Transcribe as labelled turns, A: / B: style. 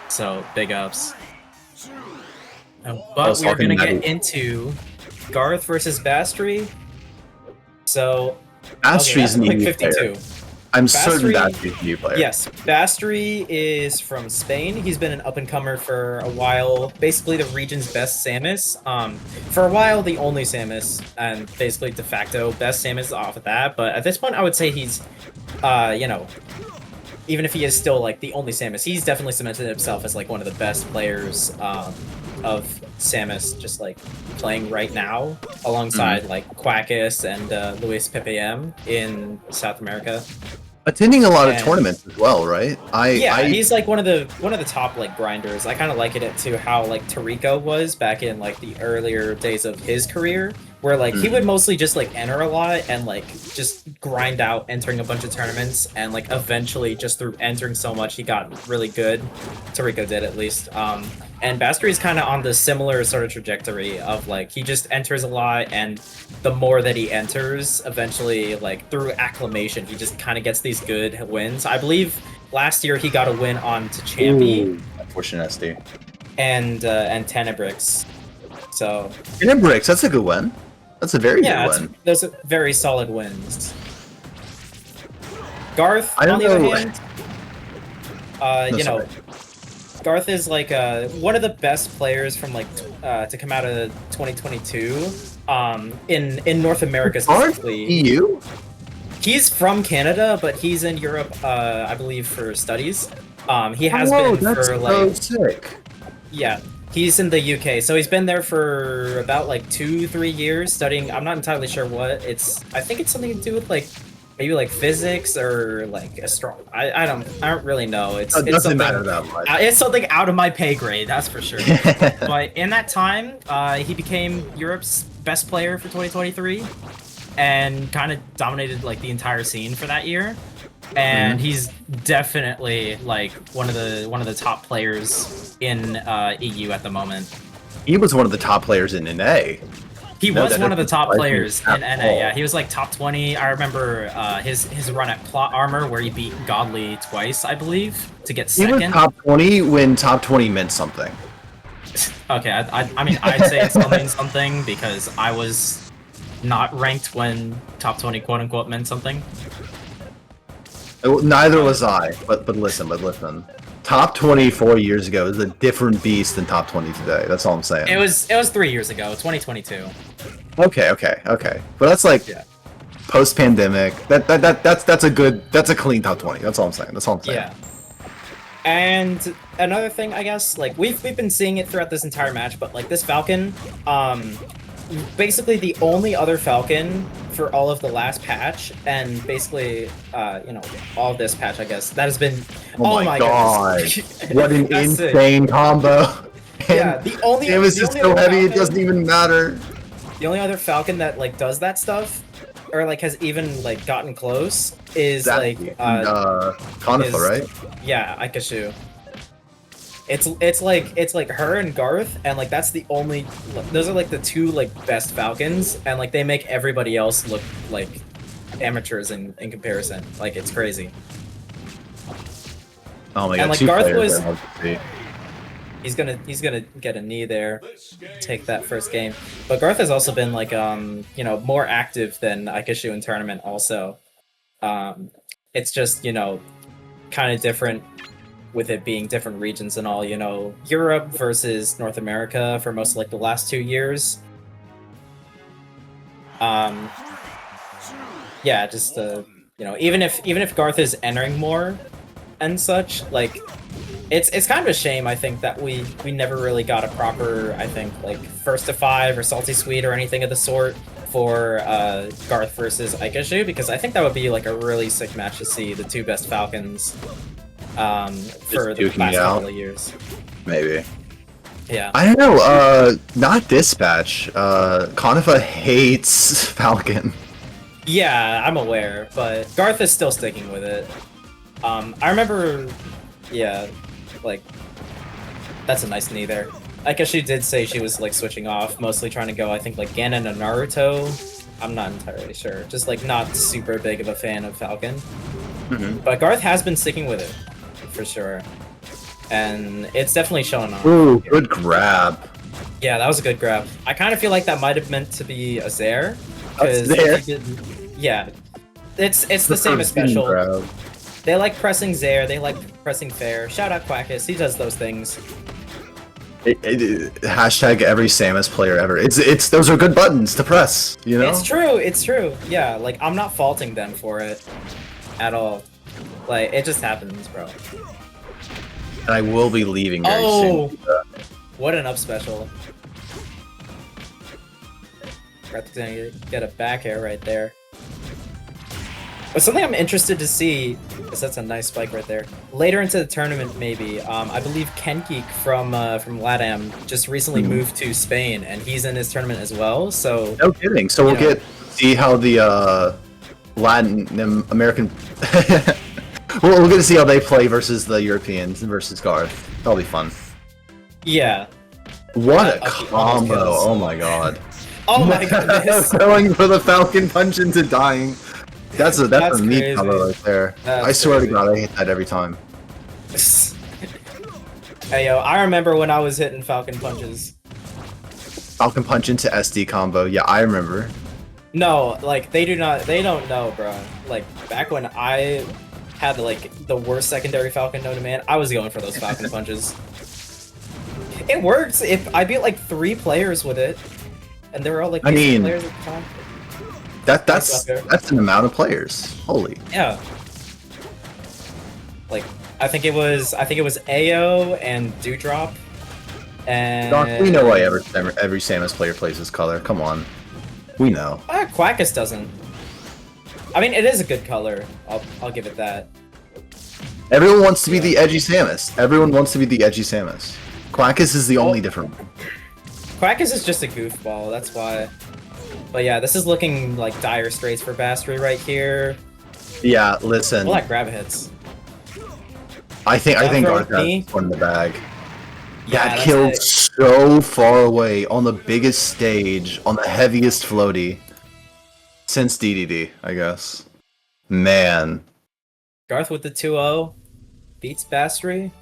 A: So big ups.
B: I
A: But
B: was
A: we're
B: talking
A: gonna
B: that
A: get into Garth versus Bastrie. So okay,
B: Bastrie's
A: that's a
B: an
A: quick
B: EU player.
A: 52.
B: I'm certain
A: Bastrie,
B: Bastrie's an EU player.
A: yes, Bastrie is from Spain. He's been an up-and-comer for a while. Basically, the region's best Samus. For a while, the only Samus, and basically de facto best Samus off of that. But at this point, I would say he's, you know, even if he is still like the only Samus, he's definitely cemented himself as like one of the best players of Samus, just like playing right now alongside like Quackus and Luis PPM in South America.
B: Attending a lot of
A: And
B: tournaments as well, right?
A: yeah, he's like one of the top like grinders. I kind of liken it to how like Tariko was back in like the earlier days of his career, where like he would mostly just like enter a lot and like just grind out entering a bunch of tournaments, and like eventually just through entering so much he got really good. Tariko did, at least. And Bastry is kind of on the similar sort of trajectory of like he just enters a lot, and the more that he enters, eventually like through acclamation he just kind of gets these good wins. I believe last year he got a win on Tachampi
B: Unfortunate SD.
A: and Tenebrix. So
B: Tenebrix, that's a good win. That's a very good win.
A: those are very solid wins. Garth,
B: I don't
A: on the other
B: know.
A: hand,
B: No,
A: you know,
B: sorry.
A: Garth is like one of the best players from like to come out of 2022 in North America specifically.
B: EU?
A: He's from Canada, but he's in Europe, I believe, for studies. He has
B: Oh,
A: been
B: that's
A: for
B: so
A: like
B: sick.
A: yeah, he's in the UK, so he's been there for about like 2-3 years studying. I'm not entirely sure what it's. I think it's something to do with like maybe like physics or like I don't really know.
B: It
A: It's
B: doesn't
A: something.
B: matter that much.
A: It's something out of my pay grade, that's for sure. But in that time, he became Europe's best player for 2023, and kind of dominated like the entire scene for that year. And he's definitely like one of the top players in EU at the moment.
B: He was one of the top players in NA.
A: He
B: No,
A: was
B: that
A: one of the
B: doesn't
A: top
B: surprise me
A: players in
B: at
A: NA.
B: all.
A: Yeah, he was like top 20. I remember his run at Plot Armor where he beat Godly twice, I believe, to get
B: He
A: second.
B: was top 20 when top 20 meant something.
A: Okay, I mean, I'd say it still means something because I was not ranked when top 20 quote unquote meant something.
B: Neither was I, but listen. Top 20 4 years ago is a different beast than top 20 today. That's all I'm saying.
A: It was 3 years ago, 2022.
B: Okay. But that's like
A: Yeah.
B: post-pandemic. That's a clean top 20. That's all I'm saying.
A: Yeah. And another thing, I guess, like we've been seeing it throughout this entire match, but like this Falcon, basically the only other Falcon for all of the last patch, and basically, you know, all of this patch, I guess, that has been.
B: Oh my god!
A: goodness.
B: What an
A: That's it.
B: insane combo!
A: Yeah, the only.
B: Samus
A: the
B: is
A: only
B: so
A: other
B: heavy it
A: Falcon-
B: doesn't even matter.
A: The only other Falcon that like does that stuff, or like has even like gotten close, is
B: Exactly.
A: like
B: Conifa,
A: is-
B: right?
A: Yeah, Aikashu. It's like her and Garth, and like that's the only. Those are like the two like best Falcons, and like they make everybody else look like amateurs in comparison. Like it's crazy.
B: Oh my god!
A: And, like,
B: two
A: Garth
B: players
A: was-
B: there, let's see.
A: He's gonna get a knee there, take that first game. But Garth has also been like you know, more active than Aikashu in tournament also. It's just, you know, kind of different with it being different regions and all, you know, Europe versus North America for most of like the last 2 years. Yeah, just you know, even if Garth is entering more and such, like it's kind of a shame, I think, that we never really got a proper, I think, like first to 5 or salty sweet or anything of the sort for Garth versus Aikashu, because I think that would be like a really sick match to see the two best Falcons for the
B: duking
A: last
B: it out.
A: couple of years.
B: Maybe.
A: Yeah.
B: I don't know. Not Dispatch. Conifa hates Falcon.
A: Yeah, I'm aware, but Garth is still sticking with it. I remember, yeah, like, that's a nice knee there. I guess she did say she was, like, switching off, mostly trying to go, I think, like, Ganon and Naruto. I'm not entirely sure. Just, like, not super big of a fan of Falcon. But Garth has been sticking with it, for sure. and it's definitely showing off.
B: Ooh, good grab.
A: Yeah, that was a good grab. I kind of feel like that might have meant to be a Zaire,
B: That's
A: because
B: Zaire.
A: yeah, it's the same as special.
B: Grab.
A: They like pressing Zaire, they like pressing fair. Shout out Quackus, he does those things.
B: Hashtag every Samus player ever. It's those are good buttons to press, you know?
A: It's true. Yeah, like I'm not faulting them for it at all. Like it just happens, bro.
B: And I will be leaving very soon.
A: What an up special. Garth's gonna get a back air right there. But something I'm interested to see, because that's a nice spike right there. Later into the tournament, maybe. I believe Kengeek from LATAM just recently moved to Spain, and he's in his tournament as well. So
B: no kidding. So we'll see how the Latin American. we'll get to see how they play versus the Europeans and versus Garth. That'll be fun.
A: Yeah.
B: What a combo! Oh my god.
A: Oh my goodness.
B: Going for the Falcon punch into dying. That's a neat combo right there. I swear to God, I hit that every time.
A: Hey yo, I remember when I was hitting Falcon punches.
B: Falcon punch into SD combo. Yeah, I remember.
A: No, like they don't know, bro. Like back when I had like the worst secondary Falcon known to man, I was going for those Falcon punches. It works. If I beat like 3 players with it, and they were all like players at the time.
B: That's an amount of players. Holy.
A: Yeah. Like I think it was AO and Dewdrop. And
B: Doc, we know why every Samus player plays this color. Come on. We know.
A: Quackus doesn't. I mean, it is a good color. I'll give it that.
B: Everyone wants to be the edgy Samus. Everyone wants to be the edgy Samus. Quackus is the only different one.
A: Quackus is just a goofball, that's why. But yeah, this is looking like dire straits for Bastriex right here.
B: Yeah, listen.
A: All that grab hits.
B: I think Garth has one in the bag.
A: Yeah,
B: that killed so far away on the biggest stage, on the heaviest floaty since DDD, I guess. Man.
A: Garth with the 2-0 beats Bastriex.